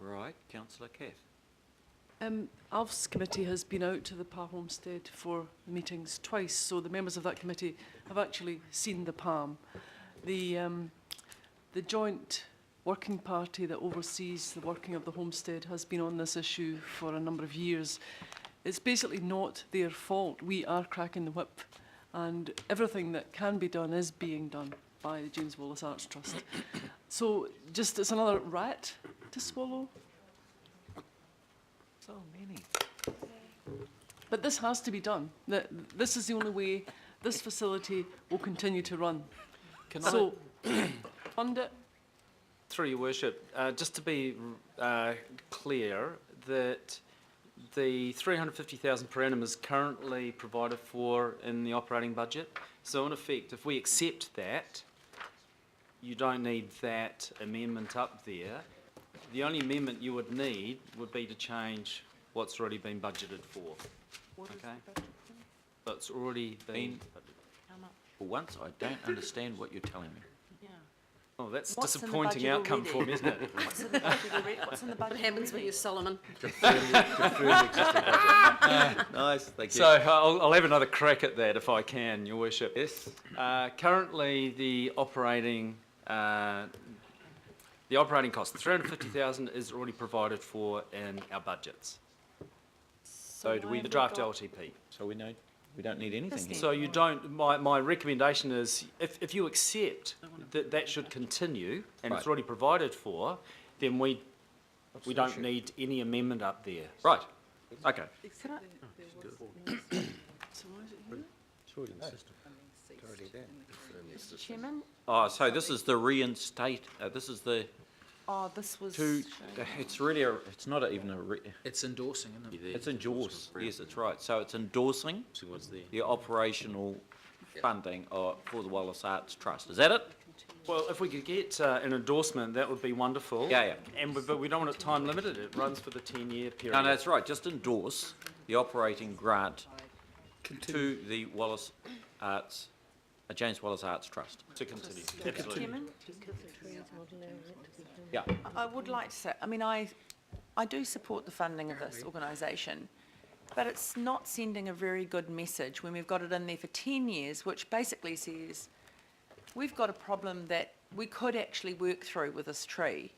Right, Councillor Kath. Alf's committee has been out to the Pa homestead for meetings twice, so the members of that committee have actually seen the palm. The joint working party that oversees the working of the homestead has been on this issue for a number of years. It's basically not their fault. We are cracking the whip, and everything that can be done is being done by the James Wallace Arts Trust. So just, it's another rat to swallow. So many. But this has to be done. This is the only way this facility will continue to run. So, fund it. Through your worship, just to be clear, that the 350,000 per annum is currently provided for in the operating budget. So in effect, if we accept that, you don't need that amendment up there. The only amendment you would need would be to change what's already been budgeted for. Okay? But it's already been budgeted. How much? For once, I don't understand what you're telling me. Yeah. Oh, that's a disappointing outcome for me, isn't it? What's in the budget already? What's in the budget? What happens when you're Solomon? Nice, thank you. So I'll have another crack at that if I can, Your Worship. Yes. Currently, the operating cost, 350,000, is already provided for in our budgets. So do we? The draft LTP. So we don't need anything here. So you don't. My recommendation is, if you accept that that should continue and it's already provided for, then we don't need any amendment up there. Right. Okay. Can I? So why is it here? It's already in the system. It's already there. Mr. Chairman? Oh, so this is the reinstate. This is the Oh, this was... it's really it's not even a... It's endorsing, isn't it? It's endorse. Yes, that's right. So it's endorsing the operational funding for the Wallace Arts Trust. Is that it? Well, if we could get an endorsement, that would be wonderful. Yeah. But we don't want it time limited. It runs for the 10-year period. No, that's right. Just endorse the operating grant to the Wallace Arts, James Wallace Arts Trust. To continue. Mr. Absolutely. Chairman? Yeah. I would like to say, I mean, I do support the funding of this organisation, but it's not sending a very good message when we've got it in there for 10 years, which basically says we've got a problem that we could actually work through with this tree,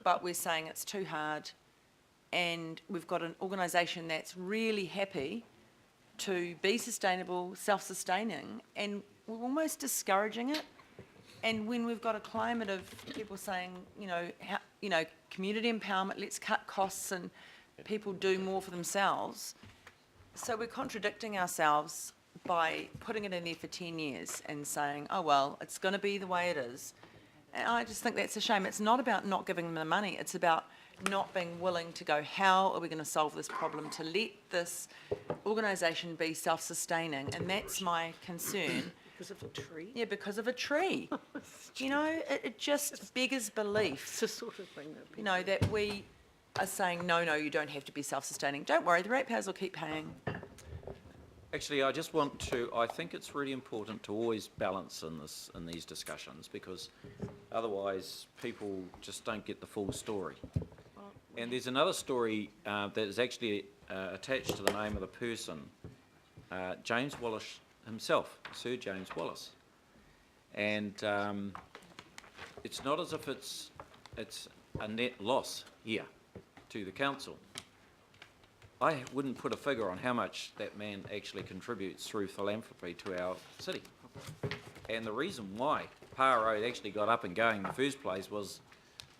but we're saying it's too hard, and we've got an organisation that's really happy to be sustainable, self-sustaining, and we're almost discouraging it. And when we've got a climate of people saying, community empowerment, let's cut costs and people do more for themselves. So we're contradicting ourselves by putting it in there for 10 years and saying, oh, well, it's going to be the way it is. And I just think that's a shame. It's not about not giving them the money. It's about not being willing to go, how are we going to solve this problem to let this organisation be self-sustaining? And that's my concern. Because of a tree? Yeah, because of a tree. It just beggars belief. It's the sort of thing that that we are saying, no, you don't have to be self-sustaining. Don't worry, the ratepayers will keep paying. Actually, I think it's really important to always balance in these discussions, because otherwise people just don't get the full story. And there's another story that is actually attached to the name of the person, James Wallace himself, Sir James Wallace. And it's not as if it's a net loss here to the council. I wouldn't put a figure on how much that man actually contributes through philanthropy to our city. And the reason why Pa Road actually got up and going in the first place was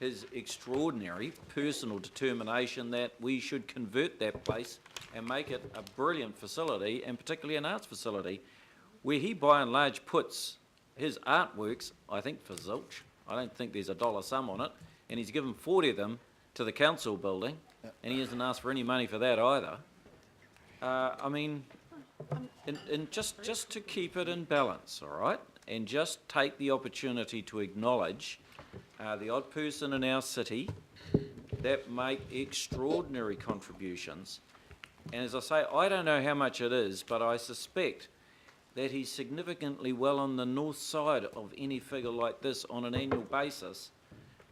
his extraordinary personal determination that we should convert that place and make it a brilliant facility, and particularly an arts facility, where he by and large puts his artworks, I think for zilch, I don't think there's a dollar sum on it, and he's given 40 of them to the council building, and he hasn't asked for any money for that either. I mean, and just to keep it in balance, all right, and just take the opportunity to acknowledge the odd person in our city that make extraordinary contributions. And as I say, I don't know how much it is, but I suspect that he's significantly well on the north side of any figure like this on an annual basis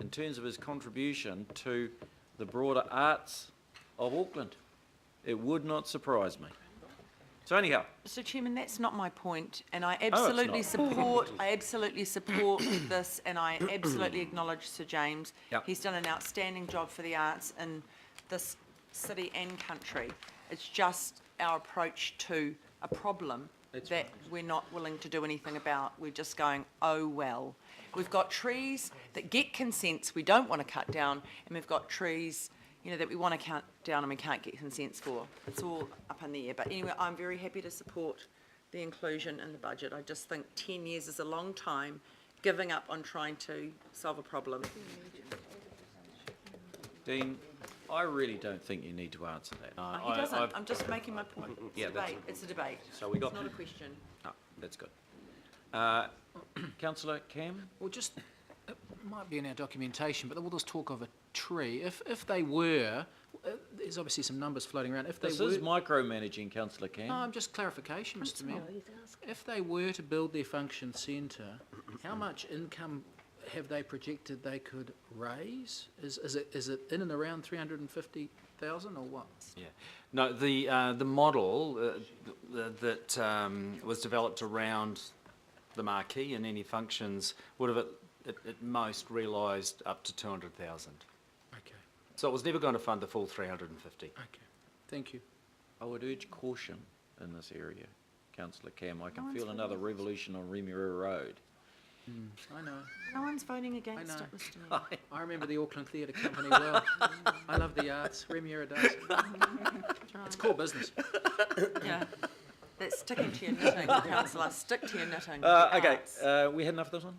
in terms of his contribution to the broader arts of Auckland. It would not surprise me. So anyhow, Mr. Chairman, that's not my point, and I it's absolutely not. support this, and I absolutely acknowledge Sir James. Yep. He's done an outstanding job for the arts in this city and country. It's just our approach to a problem that we're not willing to do anything about. We're just going, oh, well. We've got trees that get consents we don't want to cut down, and we've got trees, you know, that we want to cut down and we can't get consents for. It's all up in the air. But anyway, I'm very happy to support the inclusion in the budget. I just think 10 years is a long time giving up on trying to solve a problem. Dean, I really don't think you need to answer that. He doesn't. I'm just making my point. It's Yeah, a that's- debate. It's a debate. So we got- It's not a question. Oh, that's good. Councillor Cam? Well, just, it might be in our documentation, but all this talk of a tree, if they were, there's obviously some numbers floating around, if they This were... is micromanaging, Councillor Cam. No, just clarification, Mr Mayor. If they were to build their function centre, how much income have they projected they could raise? Is it in and around 350,000 or what? Yeah. No, the model that was developed around the marquee and any functions would have at most realised up to 200,000. Okay, So it was never going to fund the full 350. okay. Thank you. I would urge caution in this area, Councillor Cam. I can one's feel another revolution on Remuera Road. I know. No one's voting against know. it, Mr Mayor. I remember the Auckland Theatre Company well. I love the arts. Remuera does. It's core business. Yeah. That's sticking to your knitting, councillor. Stick to your knitting. Okay, Arts. we had enough of this one?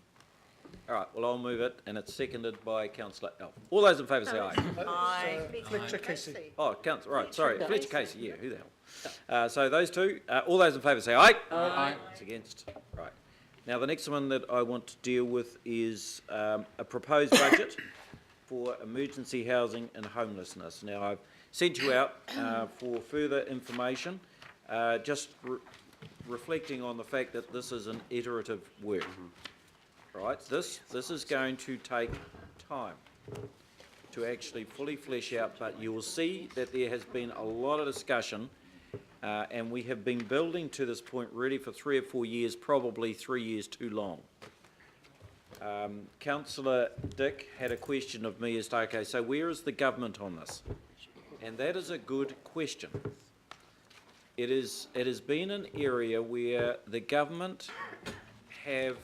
All right, well, I'll move it, and it's seconded by Councillor Elf. All those in favour say aye. Aye. Fletcher Casey. Oh, right, sorry, Fletcher Casey, yeah, who the hell? So those two, all those in favour say aye. Aye. It's against, right. Now, the next one that I want to deal with is a proposed budget for emergency housing and homelessness. Now, I've sent you out for further information, just reflecting on the fact that this is an iterative work. Right, this is going to take time to actually fully flesh out, but you will see that there has been a lot of discussion, and we have been building to this point really for 3 or 4 years, probably 3 years too long. Councillor Dick had a question of me as to, okay, so where is the government on this? And that is a good question. It has been an area where the government have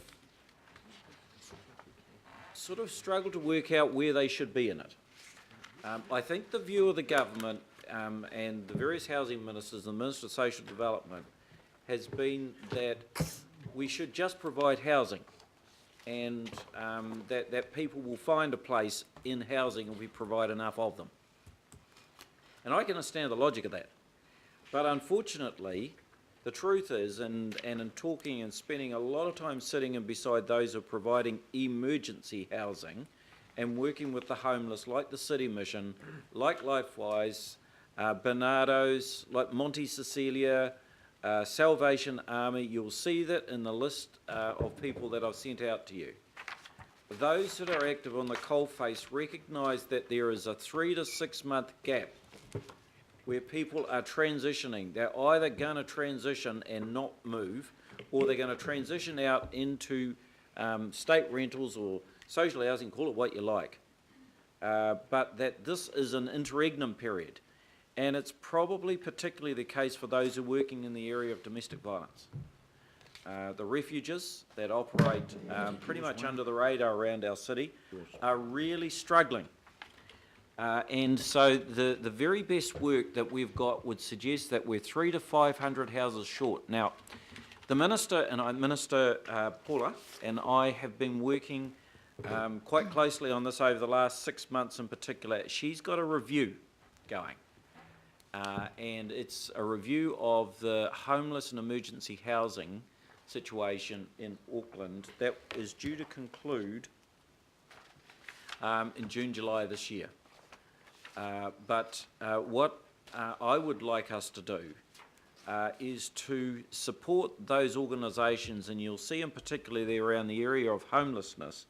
sort of struggled to work out where they should be in it. I think the view of the government and the various housing ministers and the Minister of Social Development has been that we should just provide housing, and that people will find a place in housing if we provide enough of them. And I can understand the logic of that. But unfortunately, the truth is, and in talking and spending a lot of time sitting and beside those who are providing emergency housing and working with the homeless, like the City Mission, like LifeWise, Bernardo's, like Monte Cecilia, Salvation Army, you'll see that in the list of people that I've sent out to you. Those that are active on the coalface recognise that there is a 3 to 6 month gap where people are transitioning. They're either going to transition and not move, or they're going to transition out into state rentals or social housing, call it what you like. But that this is an interregnum period, and it's probably particularly the case for those who are working in the area of domestic violence. The refuges that operate pretty much under the radar around our city are really struggling. And so the very best work that we've got would suggest that we're 300 to 500 houses short. Now, the Minister, Minister Paula, and I have been working quite closely on this over the last 6 months in particular. She's got a review going, and it's a review of the homeless and emergency housing situation in Auckland that is due to conclude in June, July this year. But what I would like us to do is to support those organisations, and you'll see in particular there around the area of homelessness,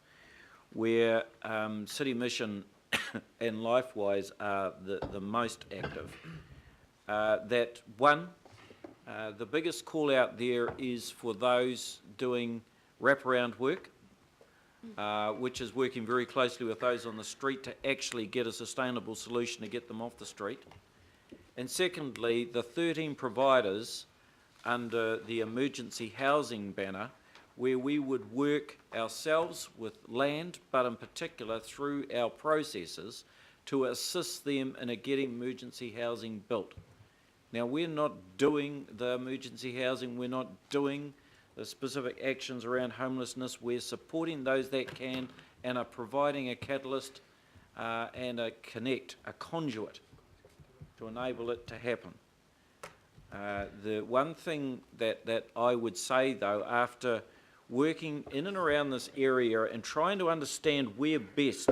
where City Mission and LifeWise are the most active. That one, the biggest call out there is for those doing wraparound work, which is working very closely with those on the street to actually get a sustainable solution to get them off the street. And secondly, the 13 providers under the emergency housing banner, where we would work ourselves with land, but in particular through our processes to assist them in getting emergency housing built. Now, we're not doing the emergency housing, we're not doing the specific actions around homelessness, we're supporting those that can and are providing a catalyst and a conduit to enable it to happen. The one thing that I would say though, after working in and around this area and trying to understand where best,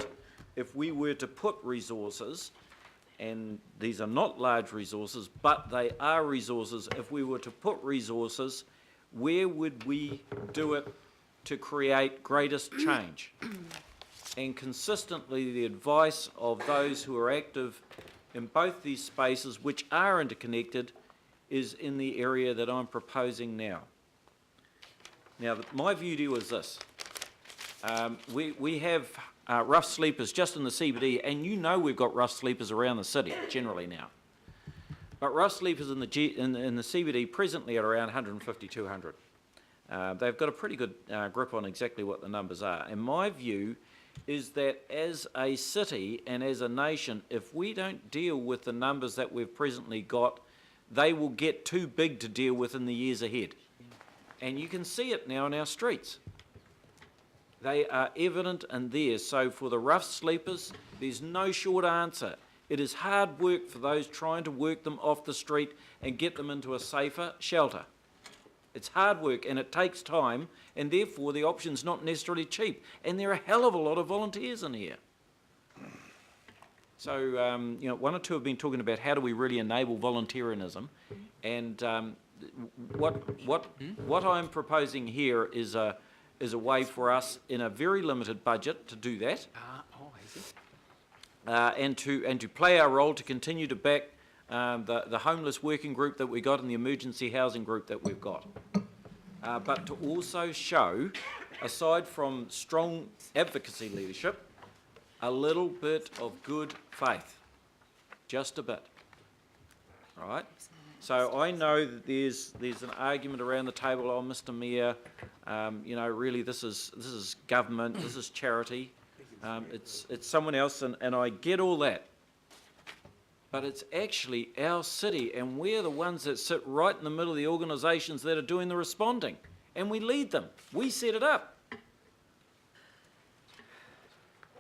if we were to put resources, and these are not large resources, but they are resources, if we were to put resources, where would we do it to create greatest change? And consistently the advice of those who are active in both these spaces, which are interconnected, is in the area that I'm proposing now. Now, my view to you is this. We have rough sleepers just in the CBD, and you know we've got rough sleepers around the city, generally now. But rough sleepers in the CBD presently are around 150, 200. They've got a pretty good grip on exactly what the numbers are. And my view is that as a city and as a nation, if we don't deal with the numbers that we've presently got, they will get too big to deal with in the years ahead. And you can see it now in our streets. They are evident and there. So for the rough sleepers, there's no short answer. It is hard work for those trying to work them off the street and get them into a safer shelter. It's hard work and it takes time, and therefore the option's not necessarily cheap. And there are a hell of a lot of volunteers in here. So, you know, one or two have been talking about how do we really enable volunteerism, and what I'm proposing here is a way for us in a very limited budget to do that, and to play our role to continue to back the homeless working group that we got and the emergency housing group that we've got, but to also show, aside from strong advocacy leadership, a little bit of good faith, just a bit, right? So I know that there's an argument around the table, oh, Mr. Mayor, you know, really this is government, this is charity, it's someone else, and I get all that. But it's actually our city, and we're the ones that sit right in the middle of the organisations that are doing the responding, and we lead them. We set it up.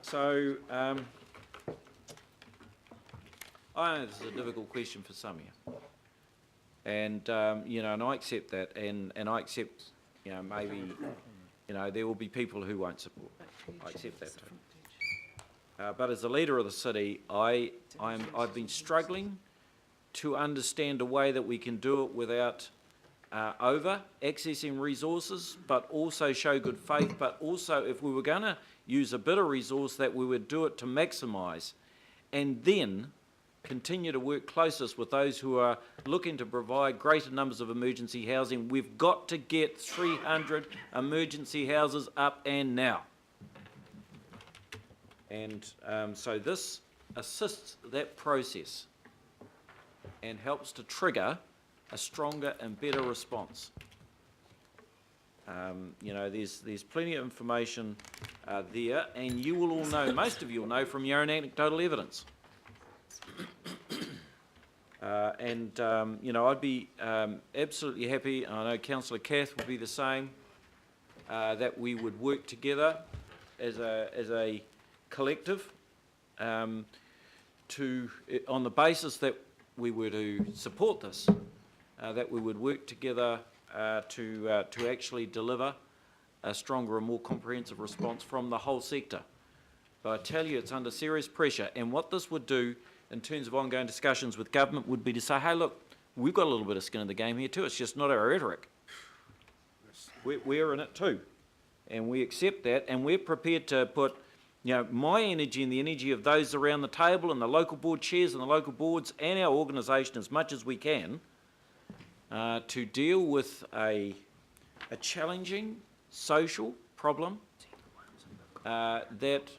So, I know this is a difficult question for some of you. And, you know, and I accept that, and I accept, you know, maybe, you know, there will be people who won't support. I accept that too. But as a leader of the city, I've been struggling to understand a way that we can do it without over accessing resources, but also show good faith, but also if we were going to use a bit of resource, that we would do it to maximise and then continue to work closest with those who are looking to provide greater numbers of emergency housing. We've got to get 300 emergency houses up and now. And so this assists that process and helps to trigger a stronger and better response. You know, there's plenty of information there, and you will all know, most of you will know from your own anecdotal evidence. You know, I'd be absolutely happy, I know Councillor Kath would be the same, that we would work together as a collective on the basis that we were to support this, that we would work together to actually deliver a stronger and more comprehensive response from the whole sector. But I tell you, it's under serious pressure, and what this would do in terms of ongoing discussions with government would be to say, hey, look, we've got a little bit of skin in the game here too. It's just not our rhetoric. We're in it too, and we accept that, and we're prepared to put You know, my energy and the energy of those around the table and the local board chairs and the local boards and our organisation as much as we can to deal with a challenging social problem that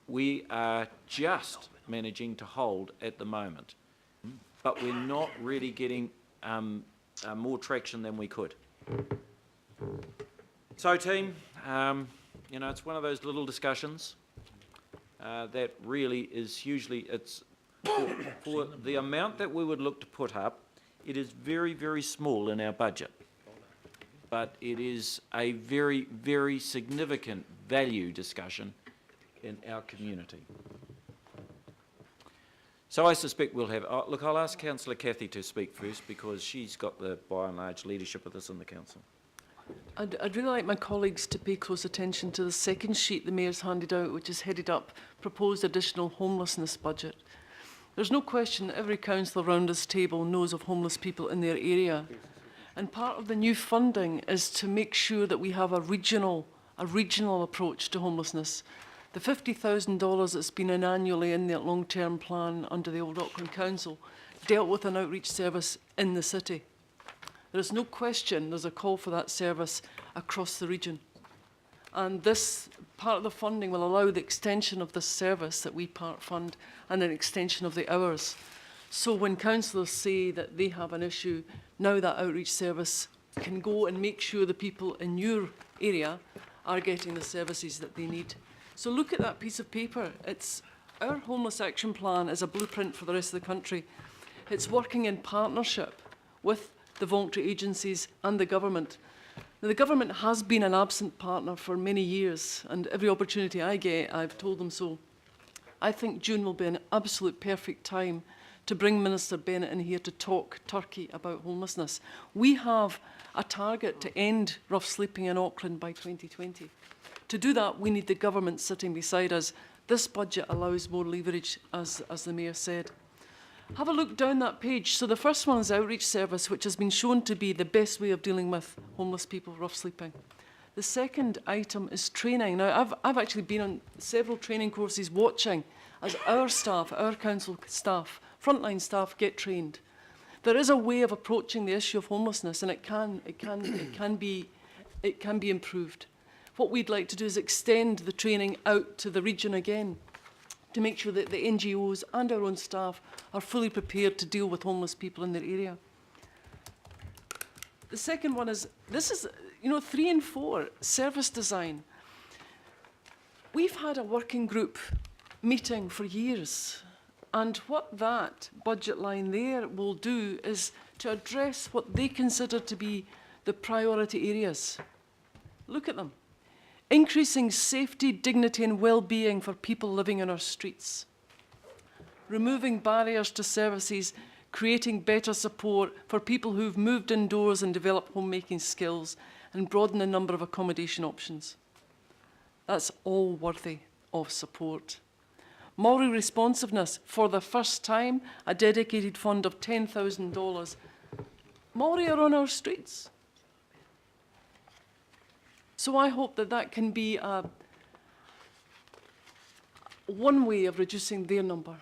we are just managing to hold at the moment. But we're not really getting more traction than we could. So team, you know, it's one of those little discussions that really is hugely, it's for the amount that we would look to put up, it is very, very small in our budget. But it is a very, very significant value discussion in our community. So I suspect we'll have, look, I'll ask Councillor Cathy to speak first because she's got the, by and large, leadership of this in the council. I'd really like my colleagues to pay close attention to the second sheet the Mayor's handed out, which is headed up Proposed Additional Homelessness Budget. There's no question that every councillor around this table knows of homeless people in their area. And part of the new funding is to make sure that we have a regional approach to homelessness. The $50,000 that's been in annually in the long-term plan under the old Auckland Council dealt with an outreach service in the city. There is no question there's a call for that service across the region. And this part of the funding will allow the extension of this service that we part fund and an extension of the hours. So when councillors say that they have an issue, now that outreach service can go and make sure the people in your area are getting the services that they need. So look at that piece of paper. It's our homeless action plan is a blueprint for the rest of the country. It's working in partnership with the voluntary agencies and the government. Now, the government has been an absent partner for many years, and every opportunity I get, I've told them so. I think June will be an absolute perfect time to bring Minister Bennett in here to talk turkey about homelessness. We have a target to end rough sleeping in Auckland by 2020. To do that, we need the government sitting beside us. This budget allows more leverage, as the Mayor said. Have a look down that page. So the first one is outreach service, which has been shown to be the best way of dealing with homeless people rough sleeping. The second item is training. Now, I've actually been on several training courses watching as our staff, our council staff, frontline staff get trained. There is a way of approaching the issue of homelessness, and it can be improved. What we'd like to do is extend the training out to the region again, to make sure that the NGOs and our own staff are fully prepared to deal with homeless people in their area. The second one is, this is, 3 and 4, service design. We've had a working group meeting for years, and what that budget line there will do is to address what they consider to be the priority areas. Look at them. Increasing safety, dignity and well-being for people living on our streets. Removing barriers to services, creating better support for people who've moved indoors and developed homemaking skills, and broaden the number of accommodation options. That's all worthy of support. Maori responsiveness, for the first time, a dedicated fund of $10,000. Maori are on our streets. So I hope that that can be one way of reducing their number.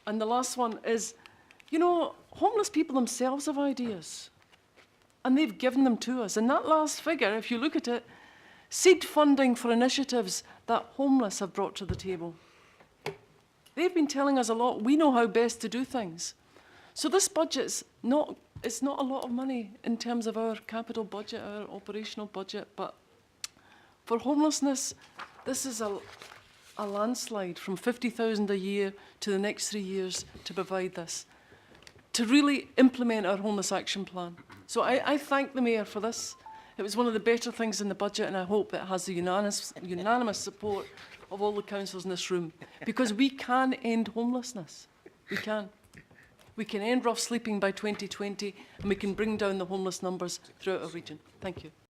And the last one is, homeless people themselves have ideas. And they've given them to us. And that last figure, if you look at it, seed funding for initiatives that homeless have brought to the table. They've been telling us a lot. We know how best to do things. So this budget's not a lot of money in terms of our capital budget, our operational budget, but for homelessness, this is a landslide from $50,000 a year to the next 3 years to provide this, to really implement our homeless action plan. So I thank the Mayor for this. It was one of the better things in the budget, and I hope it has the unanimous support of all the councillors in this room, because we can end homelessness. We can. We can end rough sleeping by 2020, and we can bring down the homeless numbers throughout our region. Thank you.